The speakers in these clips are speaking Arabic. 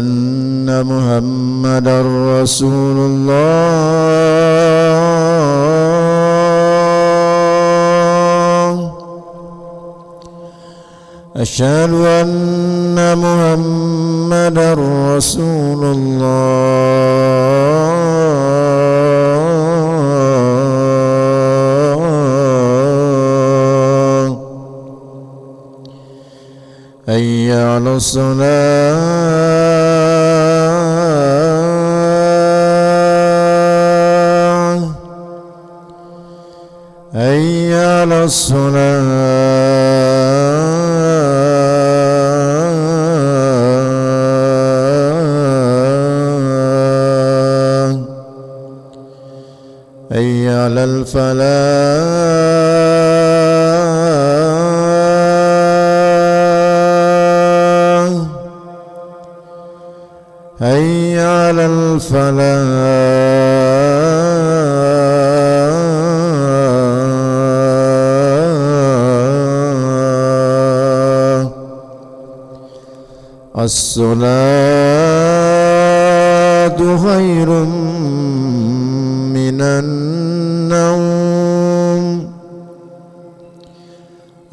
أن محمدا رسول الله. أشهد أن محمدا رسول الله. حي على الصلاة، حي على الصلاة، حي على الفلاح، حي على الفلاح. الصلاة خير من النوم،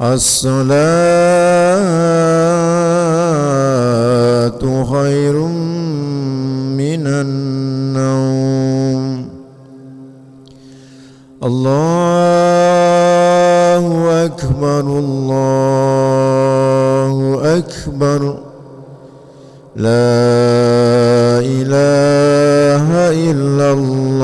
الصلاة خير من النوم. الله أكبر، الله أكبر، لا إله إلا الله.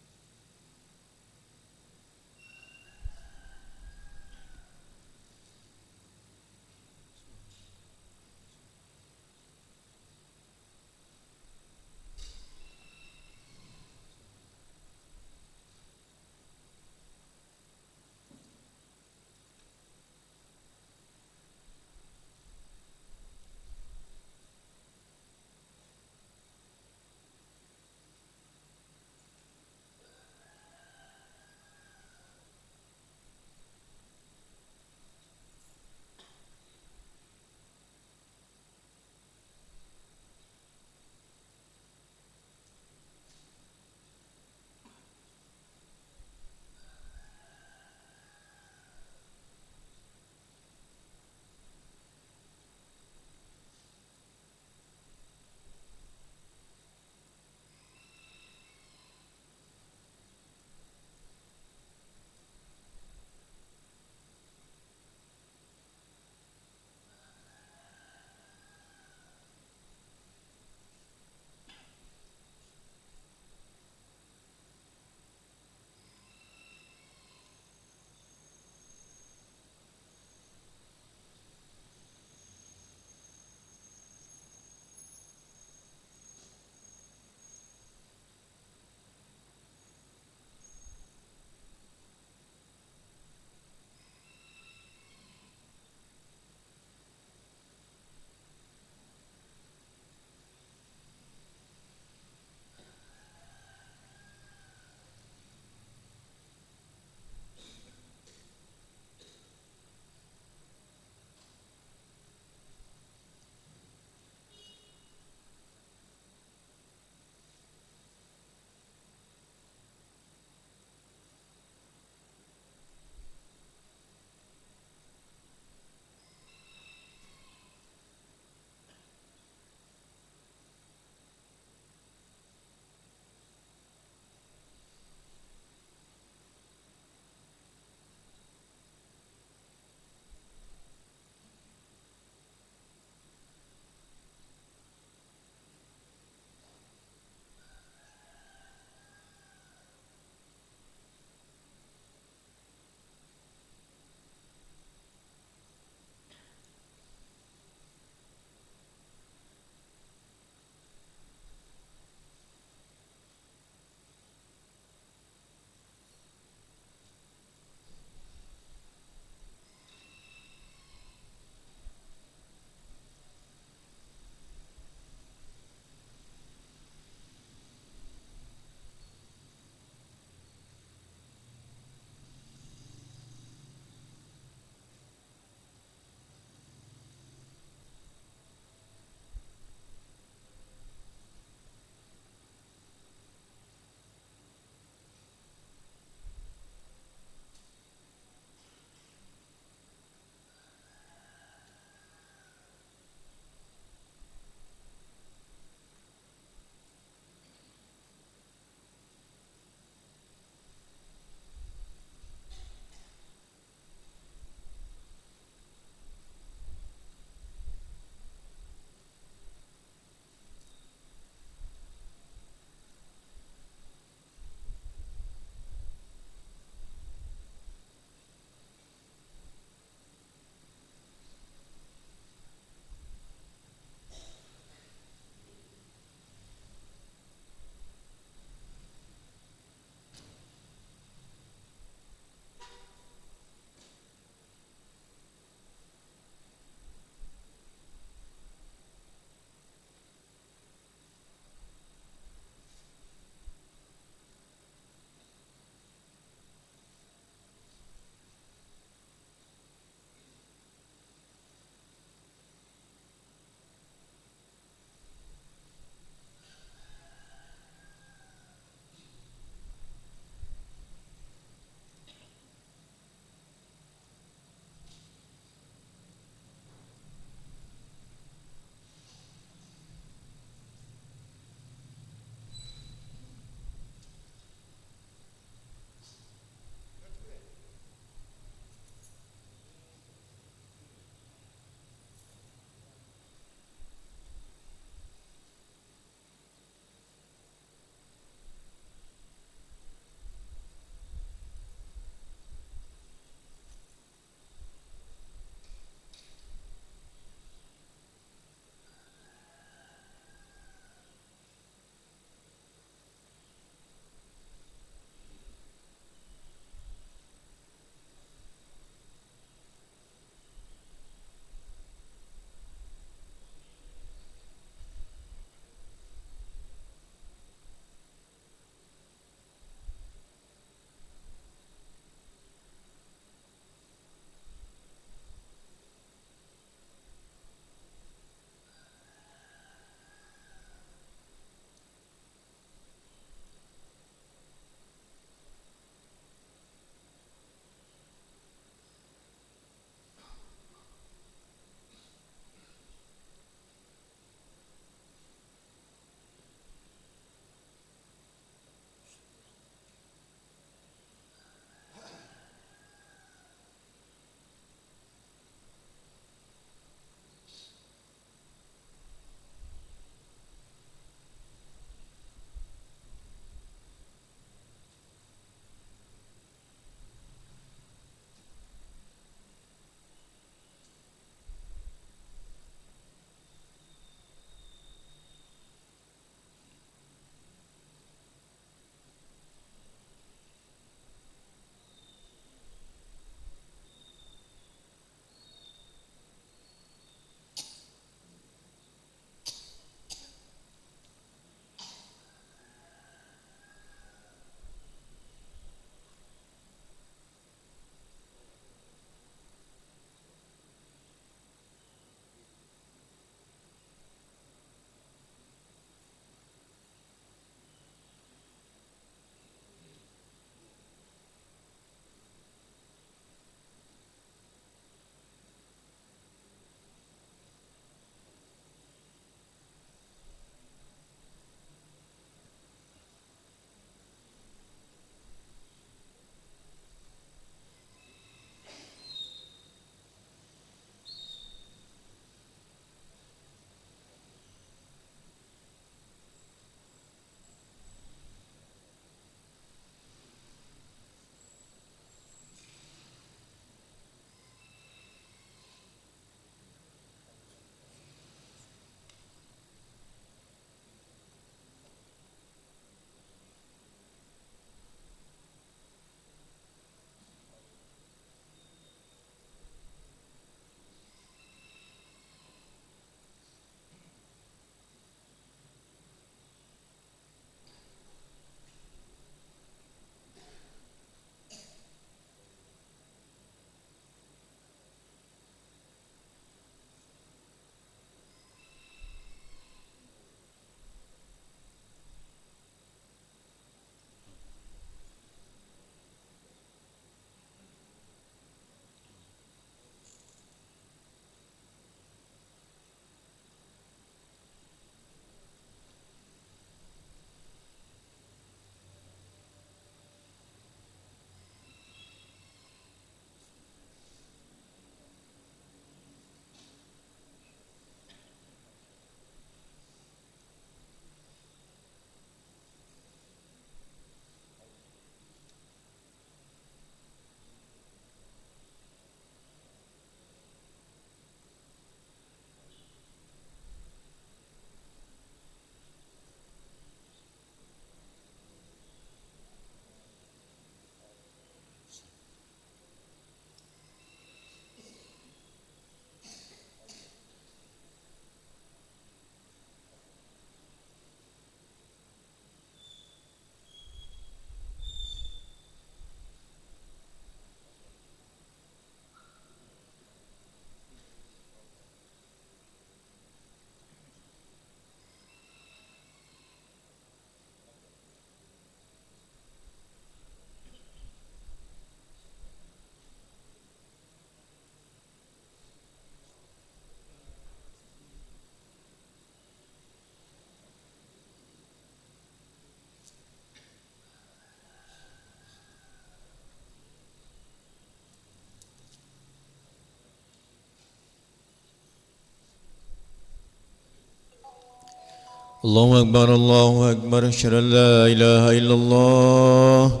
الله أكبر الله أكبر أشهد أن لا إله إلا الله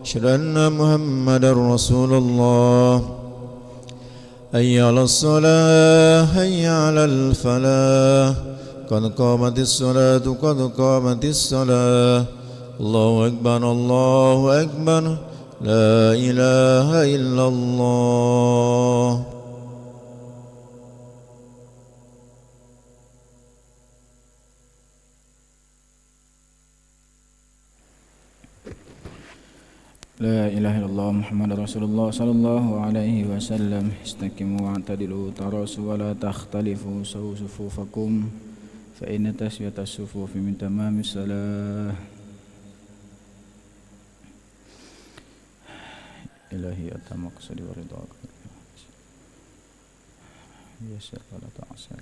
أشهد أن محمدا رسول الله حي على الصلاة حي على الفلاح قد قامت الصلاة قد قامت الصلاة الله أكبر الله أكبر لا إله إلا الله لا إله إلا الله محمد رسول الله صلى الله عليه وسلم استقيموا واعتدلوا تراصوا ولا تختلفوا سووا صفوفكم فإن تسوية الصفوف من تمام الصلاة. إلهي أنت مقصدي ورضاك يسر ولا تعسر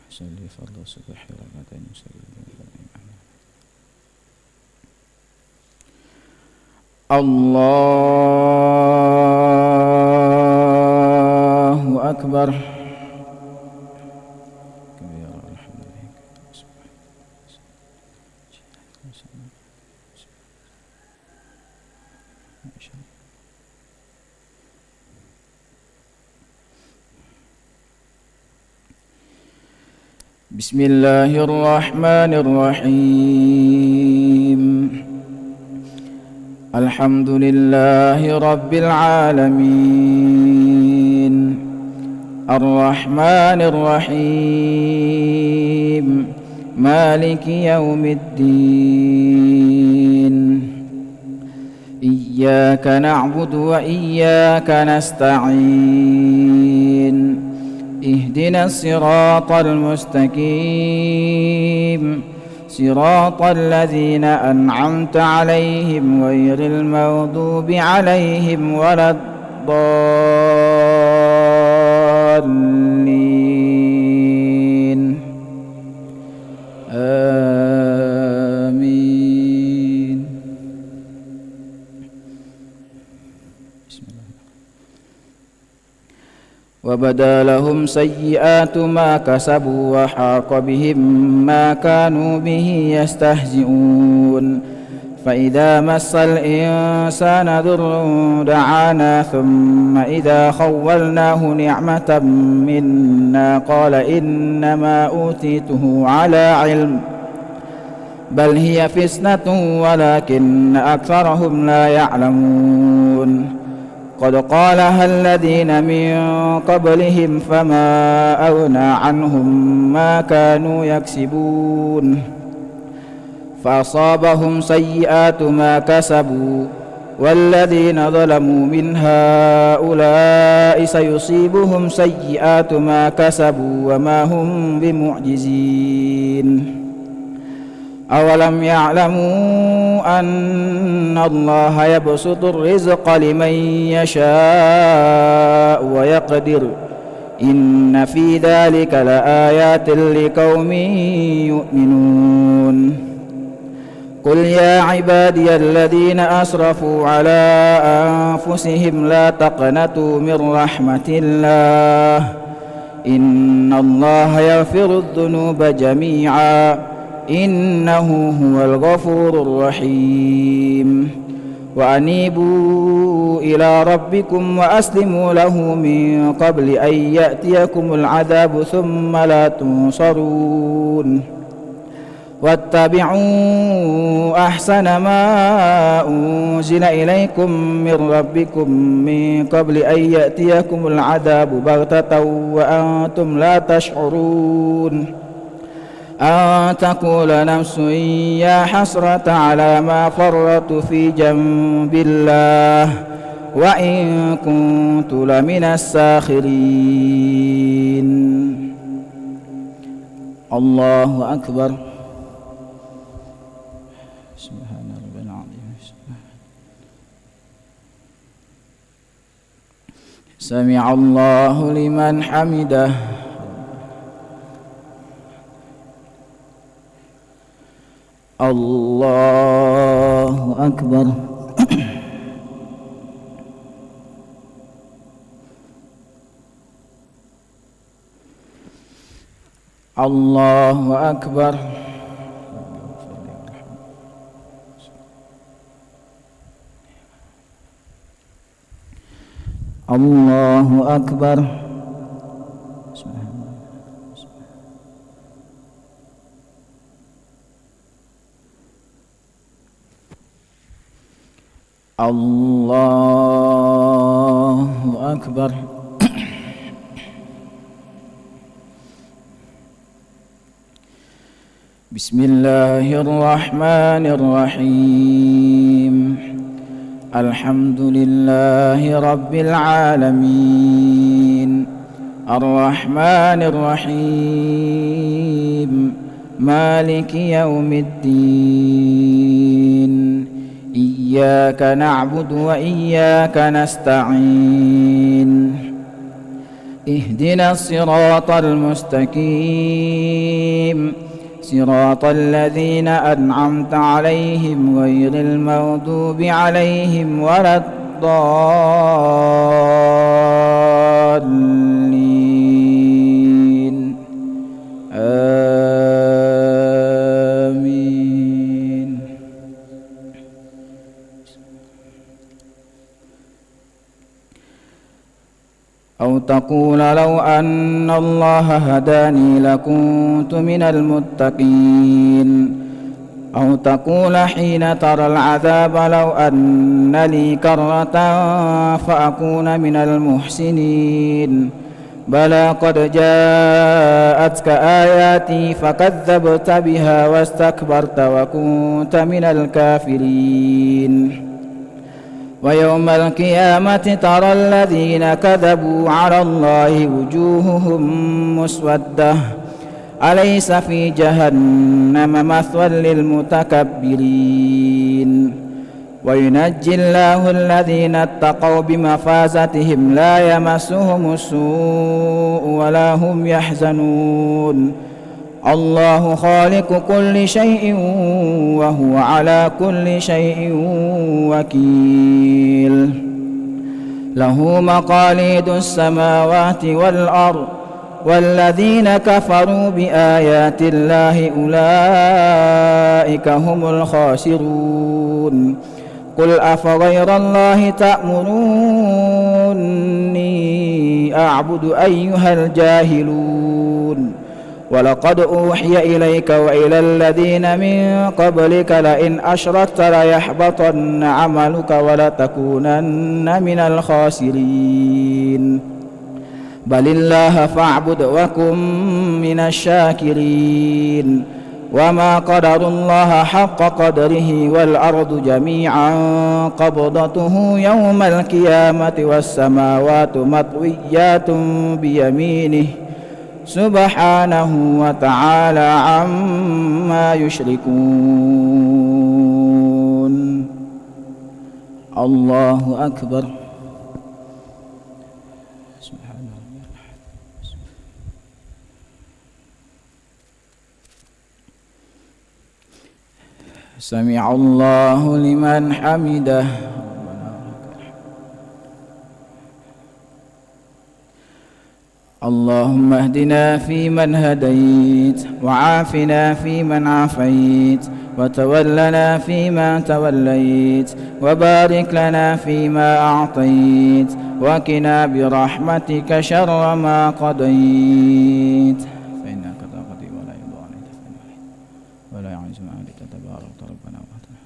صلي فرض الصبح ركعتين الله أكبر. بسم الله الرحمن الرحيم. الحمد لله رب العالمين الرحمن الرحيم مالك يوم الدين إياك نعبد وإياك نستعين اهدنا الصراط المستقيم صراط الذين أنعمت عليهم غير المغضوب عليهم ولا الضالين آمين. وبدا لهم سيئات ما كسبوا وحاق بهم ما كانوا به يستهزئون فإذا مس الإنسان ضر دعانا ثم إذا خولناه نعمة منا قال إنما أوتيته على علم بل هي فتنة ولكن أكثرهم لا يعلمون قد قالها الذين من قبلهم فما أغنى عنهم ما كانوا يكسبون فأصابهم سيئات ما كسبوا والذين ظلموا من هؤلاء سيصيبهم سيئات ما كسبوا وما هم بمعجزين أولم يعلموا أن الله يبسط الرزق لمن يشاء ويقدر إن في ذلك لآيات لقوم يؤمنون قل يا عبادي الذين أسرفوا على أنفسهم لا تقنطوا من رحمة الله إن الله يغفر الذنوب جميعا إنه هو الغفور الرحيم وأنيبوا إلى ربكم وأسلموا له من قبل أن يأتيكم العذاب ثم لا تنصرون واتبعوا أحسن ما أنزل إليكم من ربكم من قبل أن يأتيكم العذاب بغتة وأنتم لا تشعرون أن تقول نفس يا حسرة على ما فرطت في جنب الله وإن كنت لمن الساخرين. الله أكبر. سبحان ربي العظيم. سمع الله لمن حمده. الله أكبر. الله أكبر. الله أكبر. الله أكبر. بسم الله الرحمن الرحيم. الحمد لله رب العالمين الرحمن الرحيم مالك يوم الدين إياك نعبد وإياك نستعين اهدنا الصراط المستقيم صراط الذين أنعمت عليهم غير المغضوب عليهم ولا الضالين آمين. أو تقول لو أن الله هداني لكنت من المتقين. أو تقول حين ترى العذاب لو أن لي كرة فأكون من المحسنين. بلى قد جاءتك آياتي فكذبت بها واستكبرت وكنت من الكافرين. ويوم القيامة ترى الذين كذبوا على الله وجوههم مسودة أليس في جهنم مثوى للمتكبرين. وينجي الله الذين اتقوا بمفازتهم لا يمسهم السوء ولا هم يحزنون. الله خالق كل شيء وهو على كل شيء وكيل. له مقاليد السماوات والأرض والذين كفروا بآيات الله أولئك هم الخاسرون. قل أفغير الله تأمروني أعبد أيها الجاهلون. ولقد أوحي إليك وإلى الذين من قبلك لئن أشركت ليحبطن عملك ولتكونن من الخاسرين. بل الله فاعبد وكن من الشاكرين. وما قدروا الله حق قدره والأرض جميعا قبضته يوم القيامة والسماوات مطويات بيمينه سبحانه وتعالى عما يشركون. الله أكبر. سمع الله لمن حمده. اللهم اهدنا فيمن هديت وعافنا فيمن عافيت وتولنا فيما توليت وبارك لنا فيما أعطيت وقنا برحمتك شر ما قضيت فإنك تقضي ولا يقضى عليك ولا يعز من عادك تبارك ربنا وتعالى.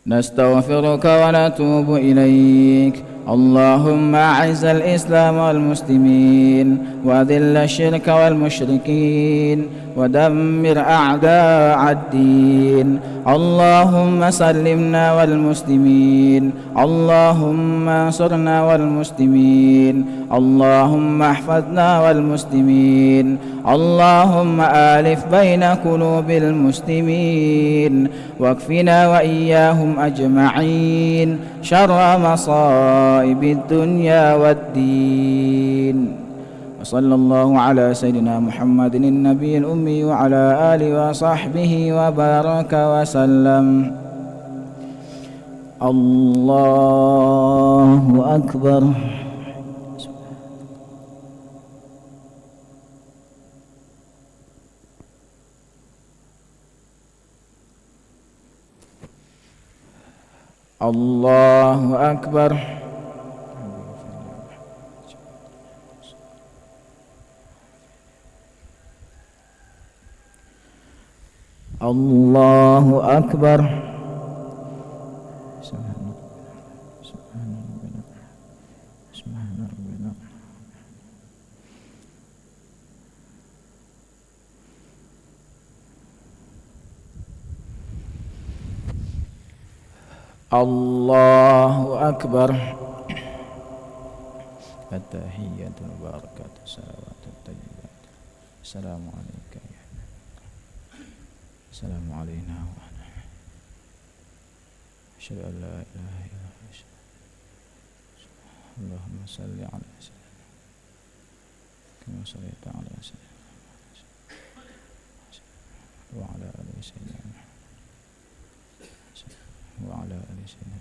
نستغفرك ونتوب إليك. اللهم أعز الإسلام والمسلمين وأذل الشرك والمشركين ودمر أعداء الدين. اللهم سلمنا والمسلمين. اللهم انصرنا والمسلمين. اللهم احفظنا والمسلمين. اللهم آلف بين قلوب المسلمين واكفنا وإياهم أجمعين شر مصائب الدنيا والدين. وصلى الله على سيدنا محمد النبي الأمي وعلى آله وصحبه وبارك وسلم. الله أكبر. الله أكبر. الله أكبر. الله أكبر. التحيات المباركات الصلوات الطيبات. السلام عليك يا السلام علينا وعلى أشهد أن لا إله إلا الله. اللهم صل على سيدنا كما صليت على سيدنا وعلى آل سيدنا وعلى آل سيدنا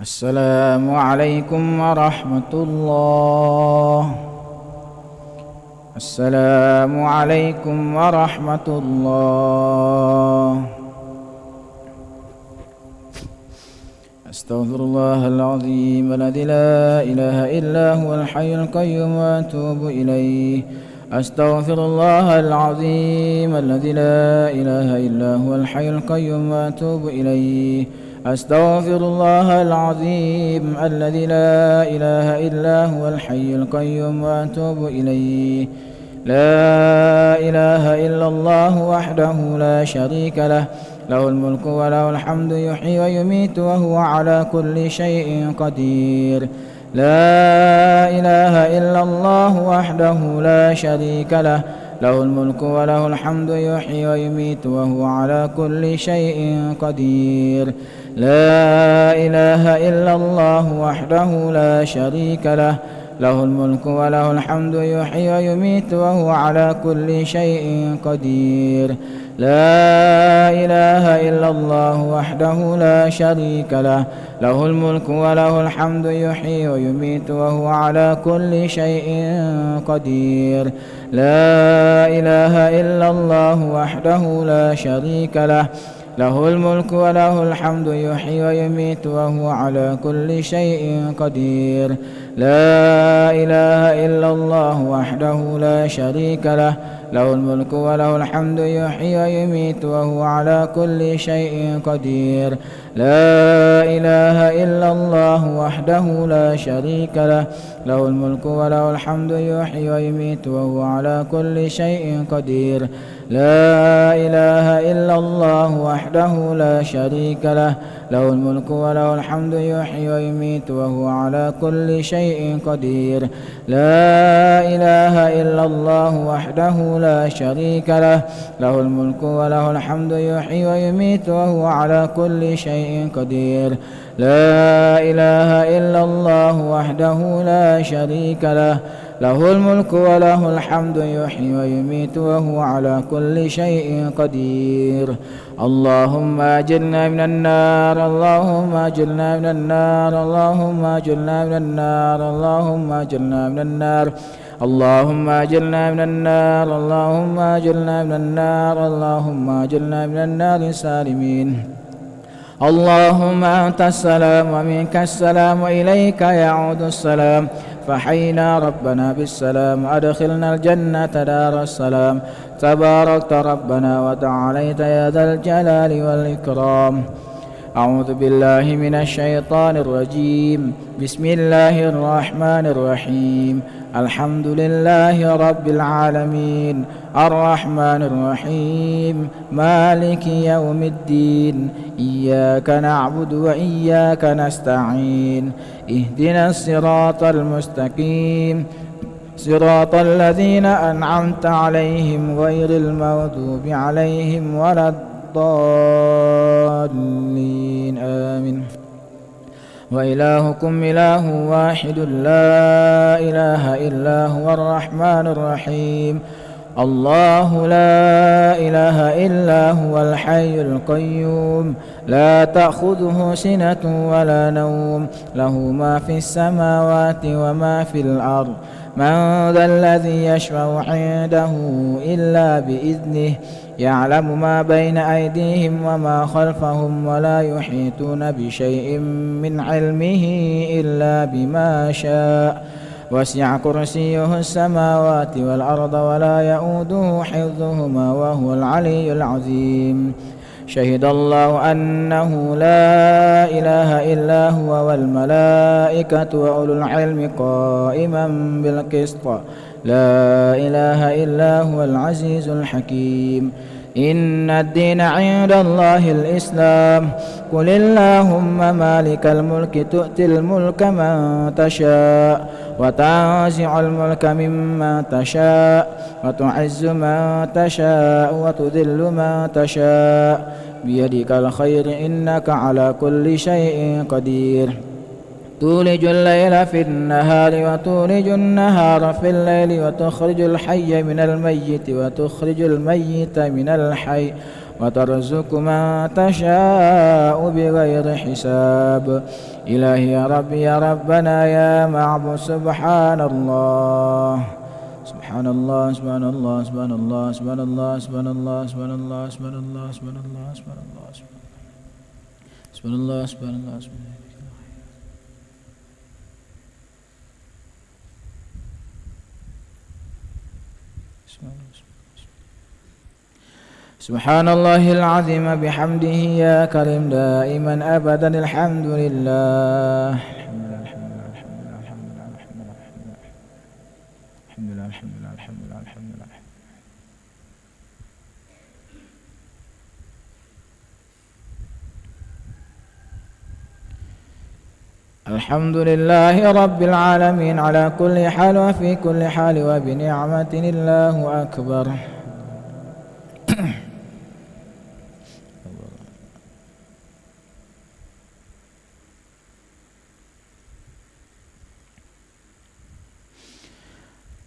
السلام عليكم ورحمة الله. السلام عليكم ورحمة الله. أستغفر الله العظيم الذي لا إله إلا هو الحي القيوم وأتوب إليه. أستغفر الله العظيم الذي لا إله إلا هو الحي القيوم وأتوب إليه. أستغفر الله العظيم الذي لا إله إلا هو الحي القيوم وأتوب إليه. لا إله إلا الله وحده لا شريك له، له الملك وله الحمد يحيي ويميت وهو على كل شيء قدير. لا إله إلا الله وحده لا شريك له، له الملك وله الحمد يحيي ويميت وهو على كل شيء قدير. لا إله إلا الله وحده لا شريك له، له الملك وله الحمد يحيي ويميت وهو على كل شيء قدير. لا إله إلا الله وحده لا شريك له، له الملك وله الحمد يحيي ويميت وهو على كل شيء قدير. لا إله إلا الله وحده لا شريك له، له الملك وله الحمد يحيي ويميت وهو على كل شيء قدير. لا إله إلا الله وحده لا شريك له، له الملك وله الحمد يحيي ويميت وهو على كل شيء قدير. لا إله إلا الله وحده لا شريك له، له الملك وله الحمد يحيي ويميت وهو على كل شيء قدير. لا إله إلا الله وحده لا شريك له، له الملك وله الحمد يحيي ويميت وهو على كل شيء قدير. لا إله إلا الله وحده لا شريك له، له الملك وله الحمد يحيي ويميت وهو على كل شيء قدير. لا إله إلا الله وحده لا شريك له، له الملك وله الحمد يحيي ويميت وهو على كل شيء قدير. اللهم أجرنا من النار، اللهم أجرنا من النار، اللهم أجرنا من النار، اللهم أجرنا من النار، اللهم أجرنا من النار، اللهم أجرنا من النار، اللهم أجرنا من النار سالمين. اللهم أنت السلام ومنك السلام وإليك يعود السلام، فحينا ربنا بالسلام، أدخلنا الجنة دار السلام. تباركت ربنا وتعاليت يا ذا الجلال والإكرام. أعوذ بالله من الشيطان الرجيم. بسم الله الرحمن الرحيم. الحمد لله رب العالمين، الرحمن الرحيم، مالك يوم الدين. إياك نعبد وإياك نستعين. اهدنا الصراط المستقيم، صراط الذين أنعمت عليهم غير المغضوب عليهم ولا الضالين. آمين. وإلهكم إله واحد لا إله إلا هو الرحمن الرحيم. الله لا إله إلا هو الحي القيوم لا تأخذه سنة ولا نوم له ما في السماوات وما في الأرض من ذا الذي يشفع عنده إلا بإذنه يعلم ما بين أيديهم وما خلفهم ولا يحيطون بشيء من علمه إلا بما شاء وسع كرسيه السماوات والأرض ولا يؤوده حفظهما وهو العلي العظيم شهد الله أنه لا إله إلا هو والملائكة وأولو العلم قائما بالقسط لا إله إلا هو العزيز الحكيم إن الدين عند الله الإسلام قل اللهم مالك الملك تؤتي الملك من تشاء وتنزع الملك ممن تشاء وتعز من تشاء وتذل من تشاء بيدك الخير إنك على كل شيء قدير تولج الليل في النهار وتولج النهار في الليل وتخرج الحي من الميت وتخرج الميت من الحي وترزق من تشاء بغير حساب إلهي يا ربي يا ربنا يا معبود سبحان الله سبحان الله سبحان الله سبحان الله سبحان الله سبحان الله سبحان الله سبحان الله سبحان الله سبحان الله سبحان الله سبحان الله سبحان الله العظيم بحمده يا كريم دائما أبدا الحمد لله الحمد لله رب العالمين على كل حال وفي كل حال وبنعمة الله أكبر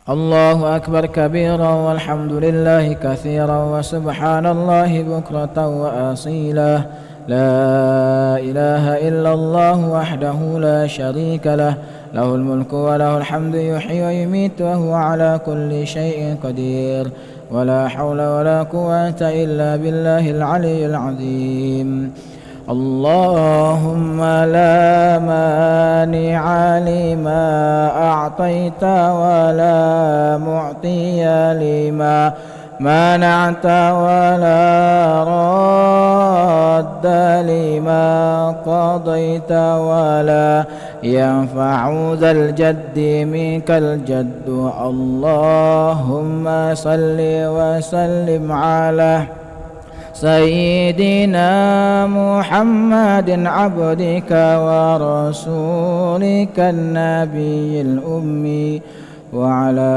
الله أكبر كبيرا والحمد لله كثيرا وسبحان الله بكرة وأصيلا لا إله إلا الله وحده لا شريك له له الملك وله الحمد يحيي ويميت وهو على كل شيء قدير ولا حول ولا قوة إلا بالله العلي العظيم اللهم لا مانع لما أعطيت ولا معطي لما منعت ولا راد لما قضيت ولا ينفع ذا الجد منك الجد اللهم صل وسلم على سيدنا محمد عبدك ورسولك النبي الأمي وعلى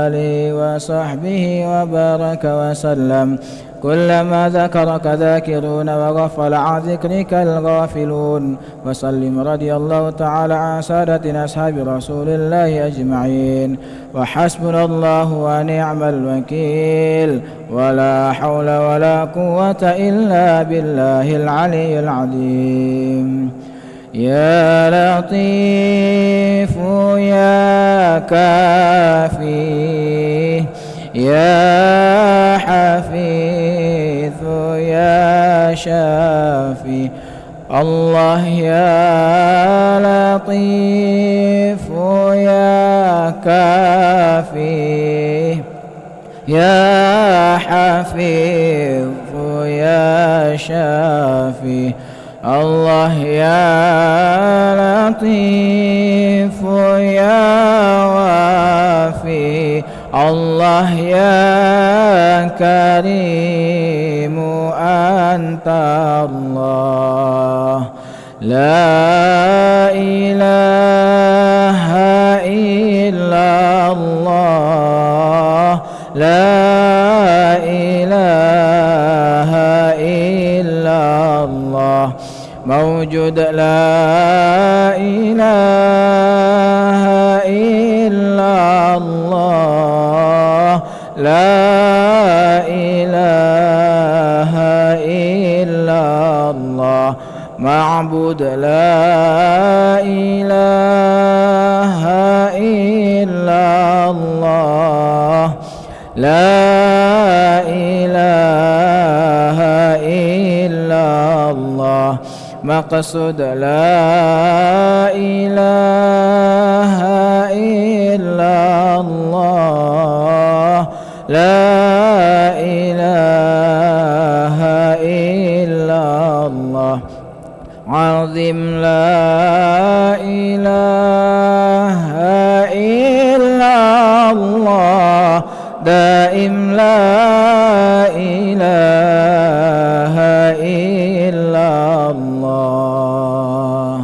آله وصحبه وبارك وسلم كلما ذكرك ذاكرون وغفل عن ذكرك الغافلون وسلم رضي الله تعالى عن سادتنا أصحاب رسول الله أجمعين وحسبنا الله ونعم الوكيل ولا حول ولا قوة إلا بالله العلي العظيم يا لطيف يا كافي يا حفيظ يا شافي الله يا لطيف يا كافي يا حفيظ يا شافي الله يا لطيف يا وافي الله يا كريم أنت الله لا إله إلا الله لا إله إلا الله موجود لا إله إلا الله لا إله إلا الله معبود لا إله إلا الله لا إله إلا الله مقصود لا إله إلا الله لا إله إلا الله عظيم لا إله إلا الله دائم لا إله إلا الله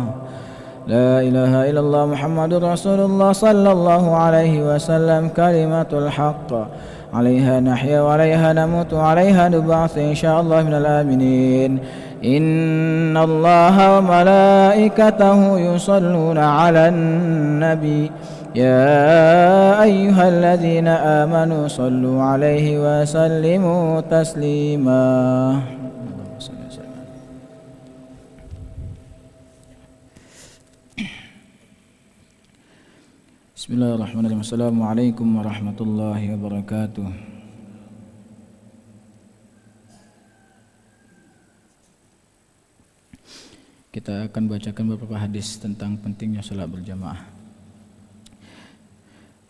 لا إله إلا الله محمد رسول الله صلى الله عليه وسلم كلمة الحق عليها نحيا وعليها نموت وعليها نبعث إن شاء الله من الآمنين إن الله وملائكته يصلون على النبي يا أيها الذين آمنوا صلوا عليه وسلموا تسليما Bismillahirrahmanirrahim. Assalamualaikum warahmatullahi wabarakatuh. Kita akan bacakan beberapa hadis tentang pentingnya salat berjamaah.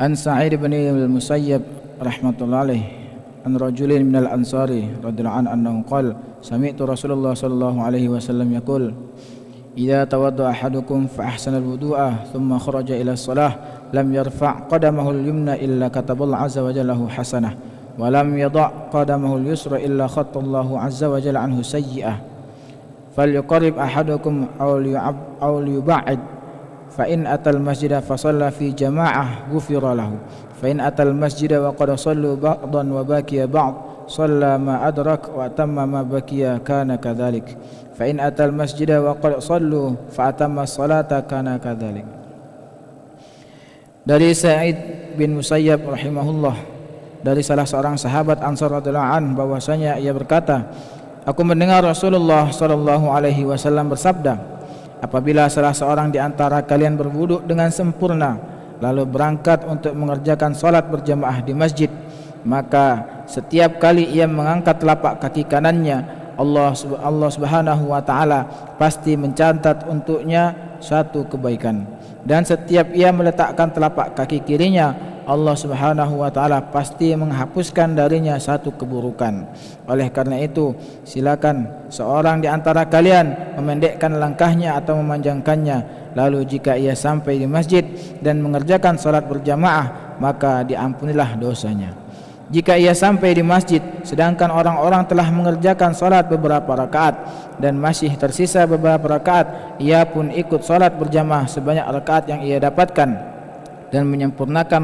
An Sa'id bin al-Musayyab rahmatullahi alayhi an rajulin min al-Ansari radhiyallahu anhu qala sami'tu Rasulullah sallallahu alaihi wasallam yaqul idza tawadda ahadukum fa ahsana al-wudu'a thumma kharaja ila as-salah lam yarfa' qadamahu al-yumna illa kataballahu azza wa jalla lahu hasanah wa lam yada' qadamahu al-yusra illa khattallahu azza wa jalla anhu sayyi'ah falyuqarrib ahadukum aw liyub'id fa in atal masjida fa shalla fi jama'ah ghufira lahu fa in atal masjida wa qad sallu ba'dan wa baqiya ba'd shalla ma adrak wa atamma ma baqiya kana kadzalik fa in atal masjida wa qad sallu fa atamma as-salata kana kadzalik. Dari Sa'id bin Musayyab rahimahullah, dari salah seorang sahabat Ansar radhiyallahu anhu bahwasanya ia berkata, aku mendengar Rasulullah sallallahu alaihi wasallam bersabda, apabila salah seorang di antara kalian berwudu dengan sempurna lalu berangkat untuk mengerjakan salat berjamaah di masjid, maka setiap kali ia mengangkat telapak kaki kanannya, Allah Subhanahu wa taala pasti mencatat untuknya satu kebaikan, dan setiap ia meletakkan telapak kaki kirinya, Allah Subhanahu wa taala pasti menghapuskan darinya satu keburukan. Oleh karena itu, silakan seorang di antara kalian memendekkan langkahnya atau memanjangkannya, lalu jika ia sampai di masjid dan mengerjakan salat berjamaah, maka diampunilah dosanya. Jika ia sampai di masjid sedangkan orang-orang telah mengerjakan salat beberapa rakaat dan masih tersisa beberapa rakaat, ia pun ikut salat berjamaah sebanyak rakaat yang ia dapatkan dan menyempurnakan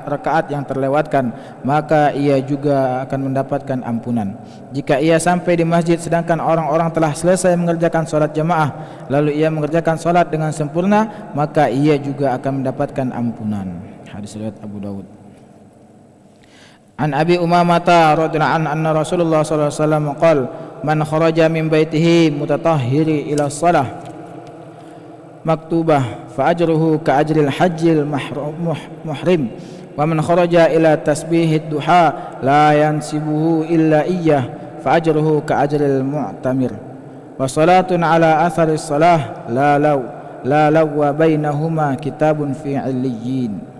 rakaat yang terlewatkan, maka ia juga akan mendapatkan ampunan. Jika ia sampai di masjid sedangkan orang-orang telah selesai mengerjakan salat jamaah lalu ia mengerjakan salat dengan sempurna, maka ia juga akan mendapatkan ampunan. Hadis riwayat Abu Dawud. An Abi Umamah radhiyallahu anhu anna Rasulullah sallallahu alaihi wasallam qala man kharaja min baitihi mutatahhiri ila shalah maktubah fa ajruhu ka ajril hajjil muhrim wa man kharaja ila tasbihid duha la yansibuhu illa iyyah fa ajruhu ka ajril mu'tamir wa salatun ala atharis salah la law wa bainahuma kitabun fi 'illiyyin.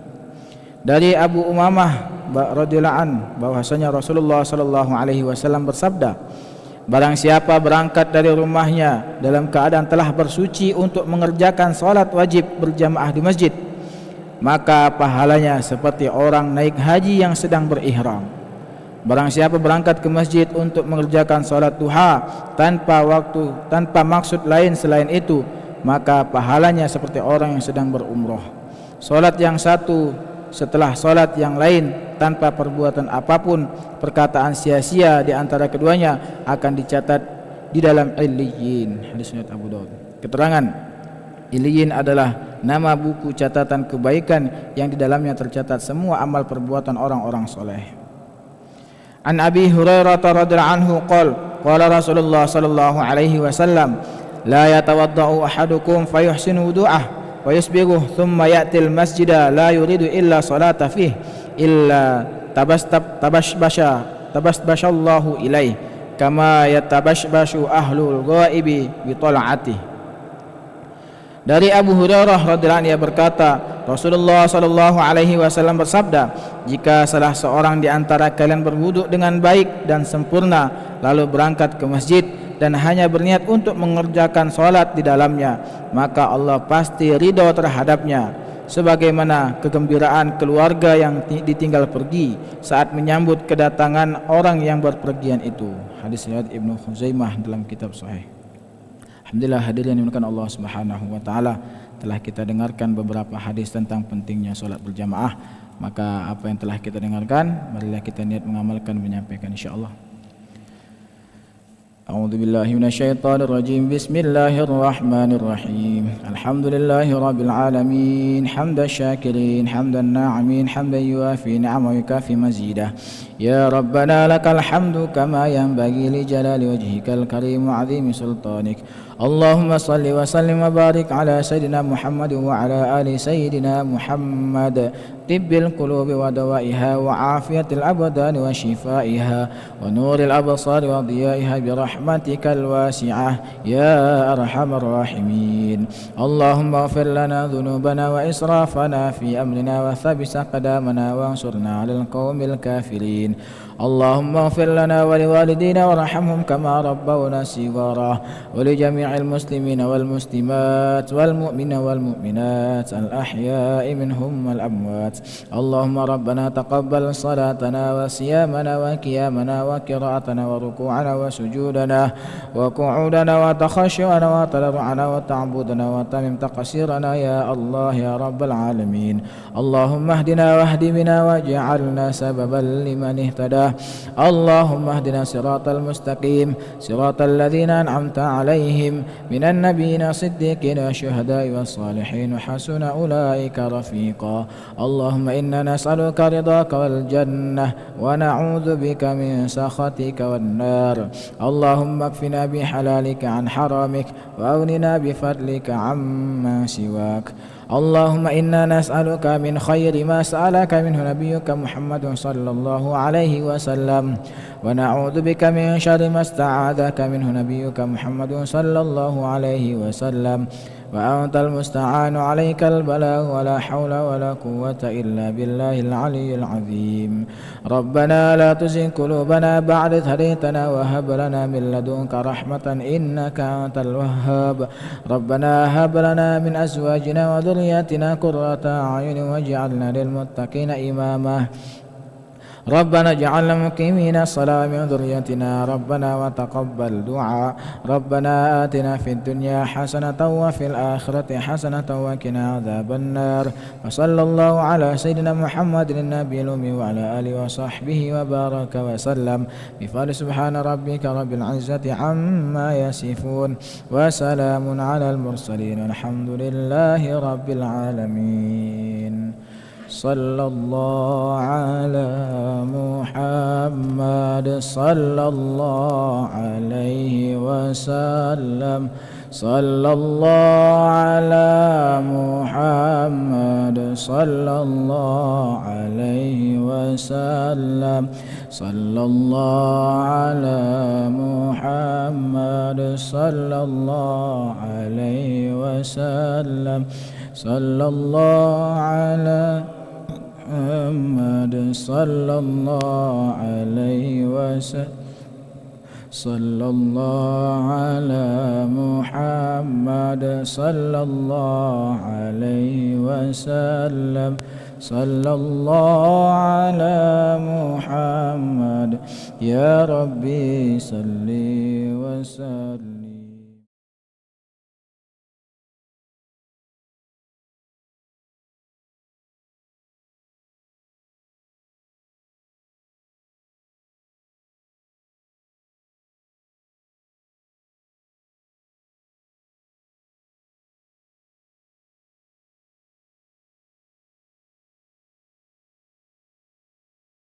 Dari Abu Umamah radhiyallahu anhu bahwasanya Rasulullah sallallahu alaihi wasallam bersabda, barang siapa berangkat dari rumahnya dalam keadaan telah bersuci untuk mengerjakan salat wajib berjamaah di masjid, maka pahalanya seperti orang naik haji yang sedang berihram. Barang siapa berangkat ke masjid untuk mengerjakan salat duha tanpa maksud lain selain itu, maka pahalanya seperti orang yang sedang berumrah. Salat yang satu setelah salat yang lain tanpa perbuatan apapun, perkataan sia-sia di antara keduanya akan dicatat di dalam Illiyin. Hadis riwayat Abu Dawud. Keterangan Illiyin adalah nama buku catatan kebaikan yang di dalamnya tercatat semua amal perbuatan orang-orang soleh. An Abi Hurairah radhiyallahu anhu qala Rasulullah sallallahu alaihi wasallam la yatawaddau ahadukum fayuhsinu wudu'ah wa yusbighu thumma ya'til masjida la yuridu illa salata fihi illa tabasbashallahu ilaih kama yatabashbashu ahlul ghaibi bi tal'atihi. Dari Abu Hurairah radhiyallahu anhu ia berkata, Rasulullah sallallahu alaihi wasallam bersabda, jika salah seorang di antara kalian berwudu dengan baik dan sempurna lalu berangkat ke masjid dan hanya berniat untuk mengerjakan salat di dalamnya, maka Allah pasti ridha terhadapnya, sebagaimana kegembiraan keluarga yang ditinggal pergi saat menyambut kedatangan orang yang berpergian itu. Hadis riwayat Ibnu Khuzaimah dalam kitab Sahih. Alhamdulillah, hadirin yang dimuliakan Allah Subhanahu wa taala, telah kita dengarkan beberapa hadis tentang pentingnya salat berjamaah. Maka apa yang telah kita dengarkan, marilah kita niat mengamalkan, menyampaikan insyaallah. A'udzu billahi minasyaitonir rajim. Bismillahirrahmanirrahim. Alhamdulillahi rabbil alamin, hamdan syakirin, hamdan na'imin, hamdan yuafi ni'amahu wa yukafi mazidah. Ya Rabbana lakal hamdu kama yanbaghi li jalali wajhikal karim wa 'azimi sultanik. Allahumma salli wa sallim wa barik ala sayyidina Muhammad wa ala ali sayyidina Muhammad, tibbil qulubi wa dawaiha wa afiyatil abdani wa shifaiha wa nuril absari wa diyaiha bi rahmatikal wasi'ah ya arhamar rahimin. Allahumma ighfir lana dhunubana wa israfana fi amrina wa thabbit aqdamana wa ansurna 'alal qaumil kafirin. Allahumma ighfir lana wa liwalidina warhamhum kama rabbawna shighara wa li jami'il muslimina wal muslimat wal mu'minina wal mu'minat al ahya'i minhum wal amwat. Allahumma rabbana taqabbal salatana wa siyamana wa qiyamana wa qira'atana wa ruku'ana wa sujudana wa qu'udana wa takhashu'ana wa tadarru'ana wa ta'budana wa tamim taqsirana ya Allah ya rabbal alamin. Allahumma ihdina wahdi bina waj'alna sababan liman ihtada. Allahumma ihdina siratal mustaqim siratal ladzina an'amta 'alaihim minan nabiyyina siddiqina syuhada'i was salihin wa hasuna ulaika rafiqa. Allahumma inna nas'aluka ridhaka wal jannah wa na'udzu bika min sakhatika wan nar. Allahumma kfina bi halalika an haramik wa aghnina bi fadlika amma siwak. Allahumma inna nas'aluka min khairi ma sa'alaka minhu nabiyyuka Muhammadun sallallahu alaihi wasallam wa na'udzu bika min syarri ma sta'adzaka minhu nabiyyuka Muhammadun sallallahu alaihi wasallam wa antal musta'anu 'alaikal balagh wa la haula wa la quwwata illa billahil 'aliyyil 'azim. Rabbana la tuzigh qulubana ba'da idh hadaytana wa hab lana min ladunka rahmatan innaka antal wahhab. Rabbana hab lana min azwajina wa dhurriyyatina qurrata a'yunin waj'alna lil muttaqina imama. ربنا اجعلنا مقيمين الصلاة من ذريتنا ربنا وتقبل دعاء. ربنا آتنا في الدنيا حسنة وفي الآخرة حسنة وقنا عذاب النار. وصلى الله على سيدنا محمد النبي الأمي وعلى آله وصحبه وبارك وسلم بفضل سبحان ربك رب العزة عما يصفون وسلام على المرسلين والحمد لله رب العالمين. صلى الله على محمد صلى الله عليه وسلم. صلى الله على محمد صلى الله عليه وسلم. صلى الله على محمد صلى الله عليه وسلم. صلى الله على محمد صلى الله عليه وسلم. صلى الله على محمد صلى الله عليه وسلم. صلى الله على محمد يا ربي صل وسلم.